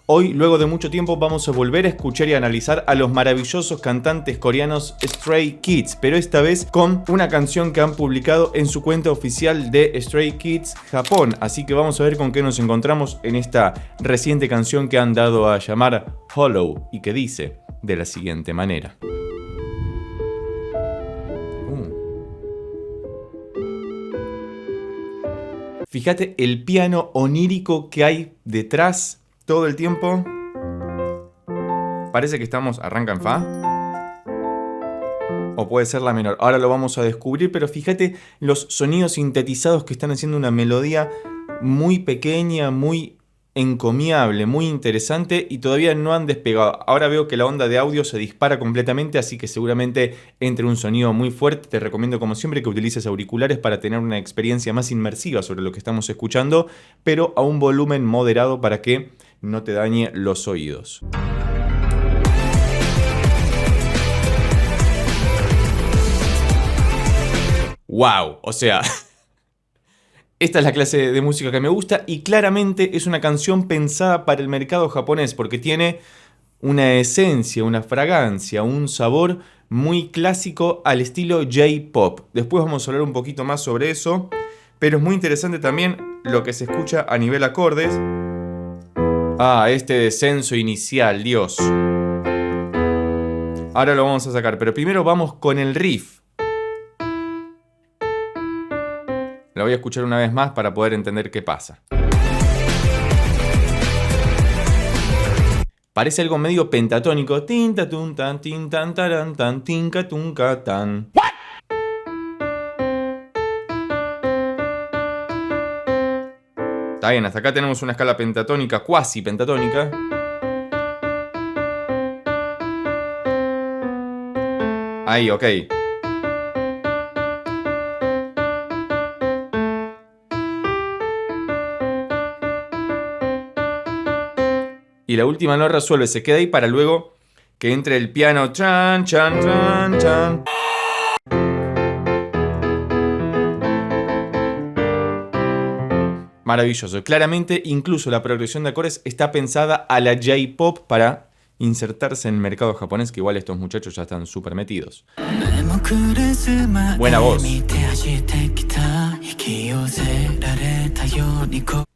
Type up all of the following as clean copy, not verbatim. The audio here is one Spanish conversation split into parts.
Hoy, luego de mucho tiempo, vamos a volver a escuchar y analizar a los maravillosos cantantes coreanos Stray Kids, pero esta vez con una canción que han publicado en su cuenta oficial de Stray Kids Japón. Así que vamos a ver con qué nos encontramos en esta reciente canción que han dado a llamar Hollow y que dice de la siguiente manera. Fíjate el piano onírico que hay detrás todo el tiempo. Parece que estamos... ¿Arranca en fa? O puede ser la menor. Ahora lo vamos a descubrir, pero fíjate los sonidos sintetizados que están haciendo una melodía muy pequeña, muy encomiable, muy interesante y todavía no han despegado. Ahora veo que la onda de audio se dispara completamente, así que seguramente entre un sonido muy fuerte. Te recomiendo como siempre que utilices auriculares para tener una experiencia más inmersiva sobre lo que estamos escuchando, pero a un volumen moderado para que no te dañe los oídos. ¡Wow! O sea, esta es la clase de música que me gusta y claramente es una canción pensada para el mercado japonés porque tiene una esencia, una fragancia, un sabor muy clásico al estilo J-Pop. Después vamos a hablar un poquito más sobre eso, pero es muy interesante también lo que se escucha a nivel acordes. Este descenso inicial, Dios. Ahora lo vamos a sacar, pero primero vamos con el riff. La voy a escuchar una vez más para poder entender qué pasa. Parece algo medio pentatónico. Tin ta tun tan tin tan taran tan tin ka tun ka tan. Está bien, hasta acá tenemos una escala pentatónica, cuasi pentatónica. Ahí, ok. Y la última no resuelve, se queda ahí para luego que entre el piano. Chan, chan, chan, chan. Maravilloso. Claramente, incluso la progresión de acordes está pensada a la J-Pop para insertarse en el mercado japonés, que igual estos muchachos ya están súper metidos. Buena voz.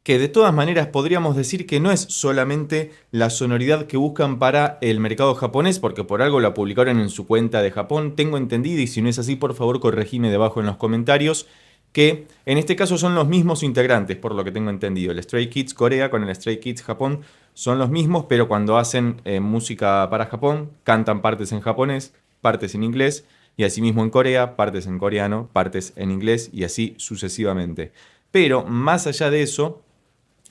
Que de todas maneras podríamos decir que no es solamente la sonoridad que buscan para el mercado japonés, porque por algo la publicaron en su cuenta de Japón, tengo entendido, y si no es así, por favor corregime debajo en los comentarios, que en este caso son los mismos integrantes, por lo que tengo entendido. El Stray Kids Corea con el Stray Kids Japón son los mismos, pero cuando hacen música para Japón, cantan partes en japonés, partes en inglés, y asimismo en Corea, partes en coreano, partes en inglés, y así sucesivamente. Pero más allá de eso,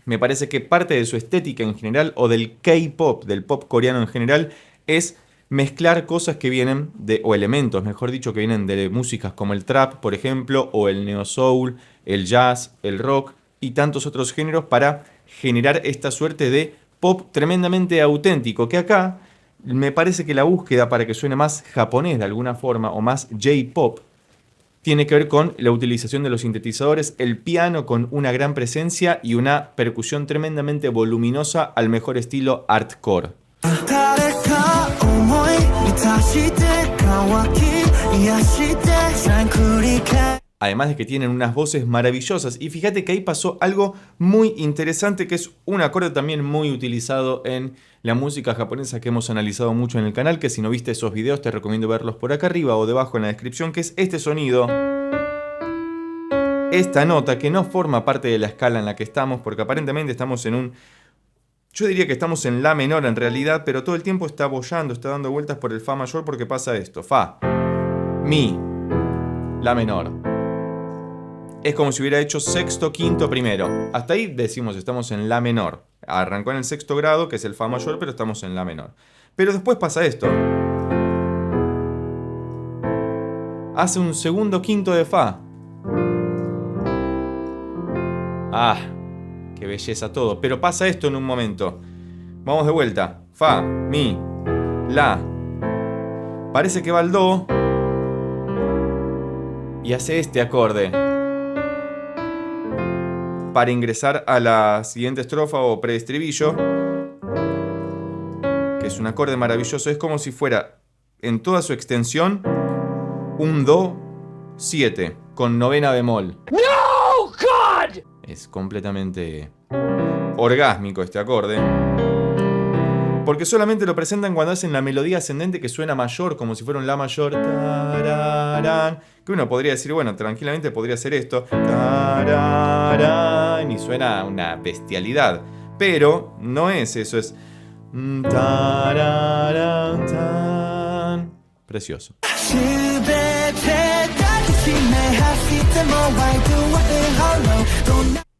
me parece que parte de su estética en general, o del K-pop, del pop coreano en general, es mezclar cosas que vienen de, o elementos, mejor dicho, que vienen de músicas como el trap, por ejemplo, o el neo soul, el jazz, el rock y tantos otros géneros para generar esta suerte de pop tremendamente auténtico, que acá me parece que la búsqueda para que suene más japonés de alguna forma, o más J-pop, tiene que ver con la utilización de los sintetizadores, el piano con una gran presencia y una percusión tremendamente voluminosa al mejor estilo hardcore. Además de que tienen unas voces maravillosas. Y fíjate que ahí pasó algo muy interesante, que es un acorde también muy utilizado en la música japonesa que hemos analizado mucho en el canal, que si no viste esos videos te recomiendo verlos por acá arriba o debajo en la descripción, que es este sonido. Esta nota que no forma parte de la escala en la que estamos, porque aparentemente estamos en un... Yo diría que estamos en la menor en realidad, pero todo el tiempo está boyando, está dando vueltas por el fa mayor porque pasa esto. Fa, mi, la menor. Es como si hubiera hecho sexto, quinto, primero. Hasta ahí decimos estamos en la menor. Arrancó en el sexto grado, que es el fa mayor, pero estamos en la menor. Pero después pasa esto. Hace un segundo quinto de fa. Qué belleza todo. Pero pasa esto en un momento. Vamos de vuelta. Fa, mi, la. Parece que va al do. Y hace este acorde. Para ingresar a la siguiente estrofa o preestribillo. es un acorde maravilloso, es como si fuera en toda su extensión un Do 7 con novena bemol. ¡No, God! Es completamente orgásmico este acorde. Porque solamente lo presentan cuando hacen la melodía ascendente que suena mayor, como si fuera un La mayor. Tararán, que uno podría decir, bueno, tranquilamente podría ser esto. Tararán, y suena una bestialidad. Pero no es eso, es. Tararán, tan. Precioso.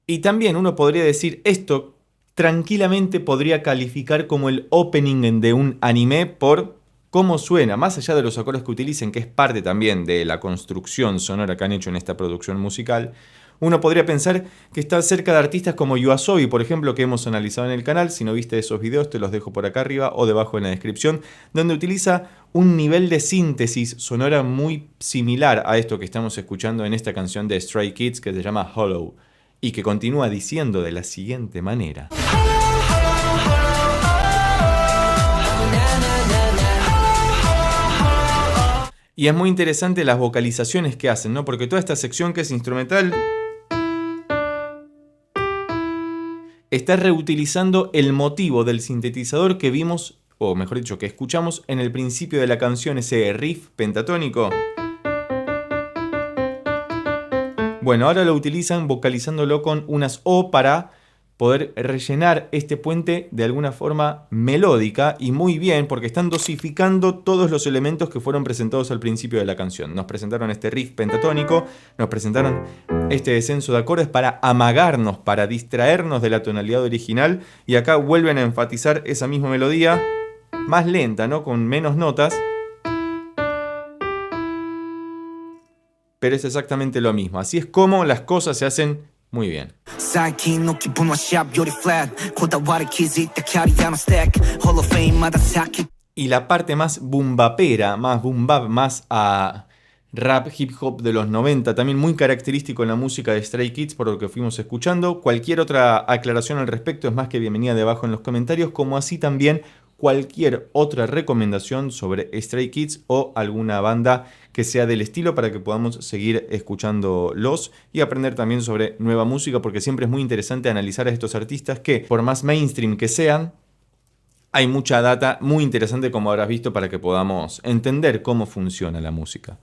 Y también uno podría decir esto. Tranquilamente podría calificar como el opening de un anime por cómo suena, más allá de los acordes que utilicen, que es parte también de la construcción sonora que han hecho en esta producción musical. Uno podría pensar que está cerca de artistas como Yuasobi, por ejemplo, que hemos analizado en el canal. Si no viste esos videos, te los dejo por acá arriba o debajo en la descripción, donde utiliza un nivel de síntesis sonora muy similar a esto que estamos escuchando en esta canción de Stray Kids que se llama Hollow, y que continúa diciendo de la siguiente manera. Y es muy interesante las vocalizaciones que hacen, ¿no? Porque toda esta sección que es instrumental está reutilizando el motivo del sintetizador que vimos, o mejor dicho, que escuchamos en el principio de la canción, ese riff pentatónico. Bueno, ahora lo utilizan vocalizándolo con unas O para poder rellenar este puente de alguna forma melódica, y muy bien, porque están dosificando todos los elementos que fueron presentados al principio de la canción. Nos presentaron este riff pentatónico, nos presentaron este descenso de acordes para amagarnos, para distraernos de la tonalidad original, y acá vuelven a enfatizar esa misma melodía, más lenta, ¿no? Con menos notas. Pero es exactamente lo mismo. Así es como las cosas se hacen muy bien. Y la parte más boom-bapera, más boom-bap, más a rap hip hop de los 90, también muy característico en la música de Stray Kids por lo que fuimos escuchando. Cualquier otra aclaración al respecto es más que bienvenida debajo en los comentarios, como así también cualquier otra recomendación sobre Stray Kids o alguna banda que sea del estilo para que podamos seguir escuchándolos y aprender también sobre nueva música, porque siempre es muy interesante analizar a estos artistas que, por más mainstream que sean, hay mucha data muy interesante, como habrás visto, para que podamos entender cómo funciona la música.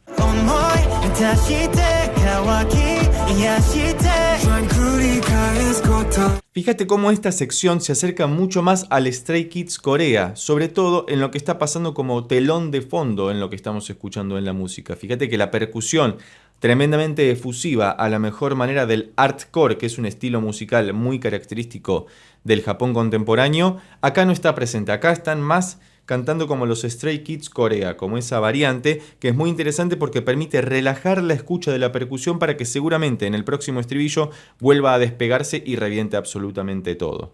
Fíjate cómo esta sección se acerca mucho más al Stray Kids Corea, sobre todo en lo que está pasando como telón de fondo en lo que estamos escuchando en la música. Fíjate que la percusión tremendamente efusiva, a la mejor manera del artcore, que es un estilo musical muy característico del Japón contemporáneo, acá no está presente. Acá están más cantando como los Stray Kids Corea, como esa variante, que es muy interesante porque permite relajar la escucha de la percusión para que seguramente en el próximo estribillo vuelva a despegarse y reviente absolutamente todo.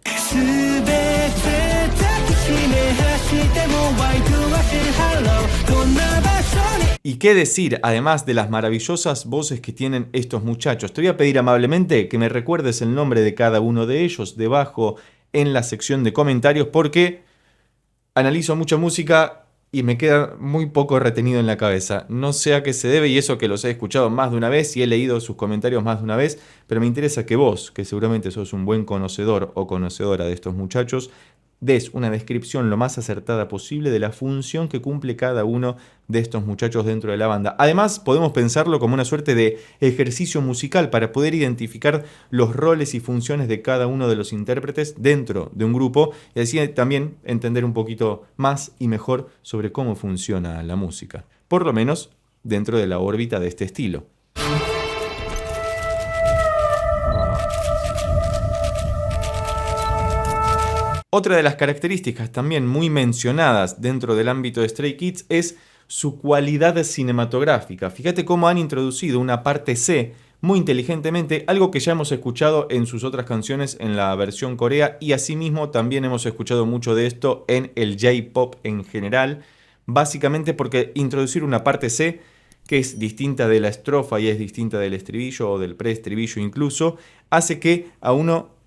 Y qué decir, además de las maravillosas voces que tienen estos muchachos. Te voy a pedir amablemente que me recuerdes el nombre de cada uno de ellos debajo en la sección de comentarios, porque analizo mucha música y me queda muy poco retenido en la cabeza. No sé a qué se debe, y eso que los he escuchado más de una vez y he leído sus comentarios más de una vez, pero me interesa que vos, que seguramente sos un buen conocedor o conocedora de estos muchachos, des una descripción lo más acertada posible de la función que cumple cada uno de estos muchachos dentro de la banda. Además, podemos pensarlo como una suerte de ejercicio musical para poder identificar los roles y funciones de cada uno de los intérpretes dentro de un grupo, y así también entender un poquito más y mejor sobre cómo funciona la música, por lo menos dentro de la órbita de este estilo. Otra de las características también muy mencionadas dentro del ámbito de Stray Kids es su cualidad cinematográfica. Fíjate cómo han introducido una parte C muy inteligentemente, algo que ya hemos escuchado en sus otras canciones en la versión Corea, y asimismo también hemos escuchado mucho de esto en el J-Pop en general, básicamente porque introducir una parte C que es distinta de la estrofa y es distinta del estribillo o del preestribillo incluso, hace que a uno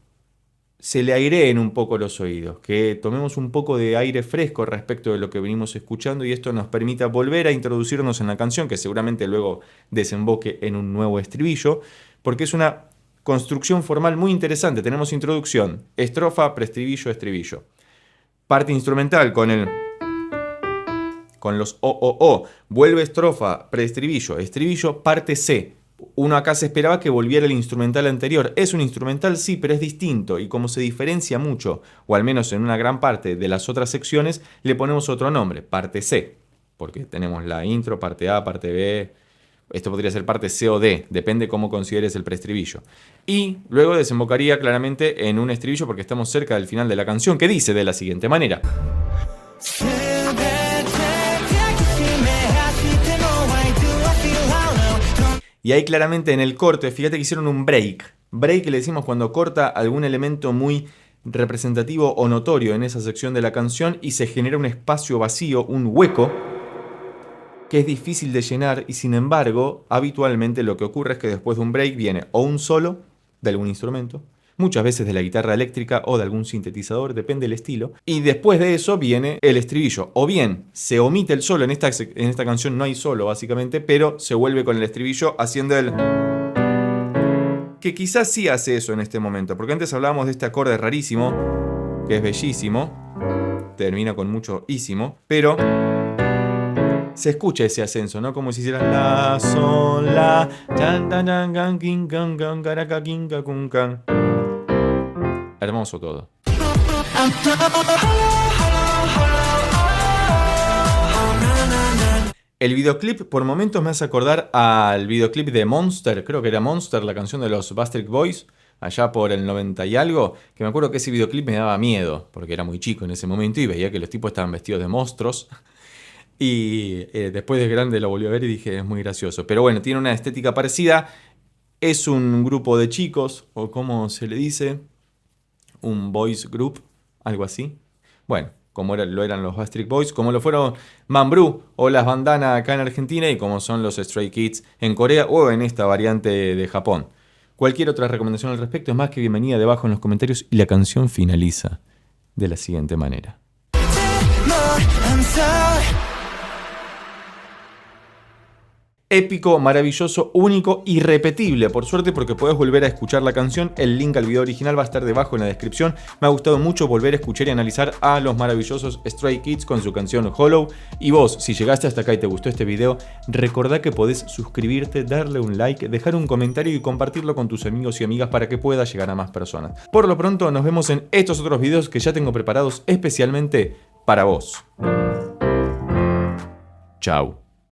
se le aireen un poco los oídos, que tomemos un poco de aire fresco respecto de lo que venimos escuchando y esto nos permita volver a introducirnos en la canción, que seguramente luego desemboque en un nuevo estribillo, porque es una construcción formal muy interesante. Tenemos introducción, estrofa, preestribillo, estribillo. Parte instrumental con los o, vuelve estrofa, preestribillo, estribillo, parte C. Uno acá se esperaba que volviera el instrumental anterior. Es un instrumental, sí, pero es distinto. Y como se diferencia mucho, o al menos en una gran parte de las otras secciones, le ponemos otro nombre, parte C. Porque tenemos la intro, parte A, parte B. Esto podría ser parte C o D, depende cómo consideres el preestribillo. Y luego desembocaría claramente en un estribillo porque estamos cerca del final de la canción, que dice de la siguiente manera. Y ahí claramente en el corte, fíjate que hicieron un break. Break le decimos cuando corta algún elemento muy representativo o notorio en esa sección de la canción y se genera un espacio vacío, un hueco, que es difícil de llenar y sin embargo, habitualmente lo que ocurre es que después de un break viene o un solo de algún instrumento, muchas veces de la guitarra eléctrica o de algún sintetizador, depende del estilo. Y después de eso viene el estribillo. O bien se omite el solo, en esta canción no hay solo básicamente, pero se vuelve con el estribillo haciendo el... que quizás sí hace eso en este momento, porque antes hablábamos de este acorde rarísimo, que es bellísimo, termina con mucho ísimo, pero... se escucha ese ascenso, ¿no? Como si hicieran la, sol, la, chan, tan, tan, can, kin, can, can, caraca, kin, ca, kun, can. Hermoso todo. El videoclip por momentos me hace acordar al videoclip de Monster, creo que era Monster, la canción de los Backstreet Boys, allá por el 90 y algo, que me acuerdo que ese videoclip me daba miedo, porque era muy chico en ese momento y veía que los tipos estaban vestidos de monstruos. Y después de grande lo volví a ver y dije, es muy gracioso. Pero bueno, tiene una estética parecida. Es un grupo de chicos, o como se le dice, un boys group, algo así. Bueno, como lo eran los Backstreet Boys, como lo fueron Mambrú o las Bandana acá en Argentina y como son los Stray Kids en Corea o en esta variante de Japón. Cualquier otra recomendación al respecto es más que bienvenida debajo en los comentarios y la canción finaliza de la siguiente manera. Épico, maravilloso, único, irrepetible, por suerte, porque puedes volver a escuchar la canción. El link al video original va a estar debajo en la descripción. Me ha gustado mucho volver a escuchar y analizar a los maravillosos Stray Kids con su canción Hollow. Y vos, si llegaste hasta acá y te gustó este video, recordá que podés suscribirte, darle un like, dejar un comentario y compartirlo con tus amigos y amigas para que pueda llegar a más personas. Por lo pronto, nos vemos en estos otros videos que ya tengo preparados especialmente para vos. Chau.